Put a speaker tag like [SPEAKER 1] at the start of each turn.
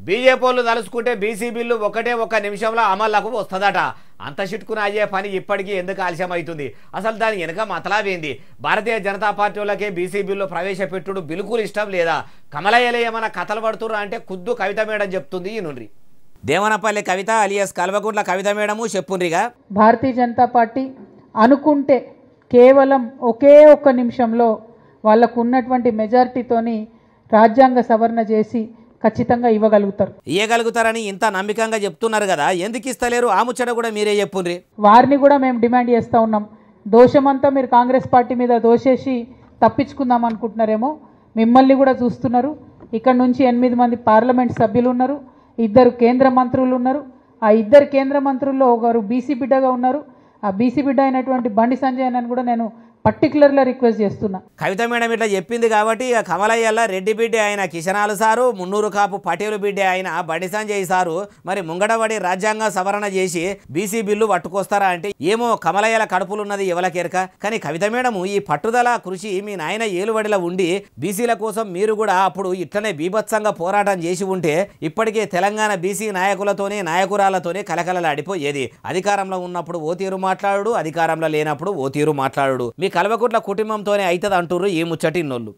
[SPEAKER 1] బీజేపీలు తలుసుకుంటే BC bill ఒకటే ఒక్క నిమిషంలో అమల్లకు వస్తుందట. అంత చిట్టుకుని అయ్యే పని ఇప్పటికీ ఎందుకు ఆలస్యం అవుతుంది? అసలు దాని వెనుక మతలాబేంది? భారతీయ జనతా పార్టీ వాళ్ళకే బీసీ బిల్లు ప్రవేశపెట్టుడు బిల్కుల్ ఇష్టం లేదా? కమలయ్యలు ఏమైనా కథలు పడుతుర్రా అంటే ఖుద్దు కవిత మేడం చెప్తుంది. ఈ నుండి దేవనపల్లి కవిత alias Kalvakuntla Kavitha madam చెప్పుండ్రిగా.
[SPEAKER 2] Bharatiya Janata party అనుకుంటే కేవలం ఒకే ఒక్క నిమిషంలో వాళ్ళకు ఉన్నటువంటి మెజారిటీతోని రాజ్యాంగ సవరణ చేసి ఖచ్చితంగా
[SPEAKER 1] ఇవ్వగలుగుతారని ఇంత నమ్మకంగా చెప్తున్నారు కదా, ఎందుకు ఇస్తలేరు? ఆ ముచ్చట కూడా మీరే చెప్పుండ్రి.
[SPEAKER 2] వారిని కూడా మేము డిమాండ్ చేస్తూ ఉన్నాం. దోషమంతా మీరు కాంగ్రెస్ పార్టీ మీద దోషేసి తప్పించుకుందాం అనుకుంటున్నారేమో. మిమ్మల్ని కూడా చూస్తున్నారు. ఇక్కడ నుంచి 8 మంది పార్లమెంట్ సభ్యులు ఉన్నారు, 2 కేంద్ర మంత్రులు ఉన్నారు. ఆ 2 కేంద్ర మంత్రుల్లో ఒకరు బీసీ బిడ్డగా ఉన్నారు. ఆ బీసీ బిడ్డ అయినటువంటి బండి సంజయ్ అని కూడా నేను పర్టికులర్గా రిక్వెస్ట్ చేస్తున్నా.
[SPEAKER 1] కవిత మేడం ఇట్లా చెప్పింది కాబట్టి ఇక కమలయ్యల రెడ్డి బిడ్డే ఆయన కిషనాలు సారు, మున్నూరు కాపు పటేలు బిడ్డే ఆయన బండి సంజయ్ సారు మరి ముంగడబడి రాజ్యాంగ సవరణ చేసి బీసీ బిల్లు పట్టుకొస్తారా అంటే ఏమో కమలయ్యల కడుపులున్నది ఎవలకెరక. కానీ కవిత మేడం ఈ పట్టుదల కృషి మీ నాయన ఏలుబడిలో ఉండి బీసీల కోసం మీరు కూడా అప్పుడు ఇట్లనే బీభత్సంగా పోరాటం చేసి ఉంటే ఇప్పటికే తెలంగాణ బీసీ నాయకులతోనే నాయకురాలతోనే కలకలలాడిపోయేది. అధికారంలో ఉన్నప్పుడు ఓ తీరు మాట్లాడు, అధికారంలో లేనప్పుడు ఓ తీరు మాట్లాడు. మీ కల్వకుంట్ల కుటుంబంతోనే అవుతుంది అంటుర్రు ఈ ముచ్చటిన్నోళ్ళు.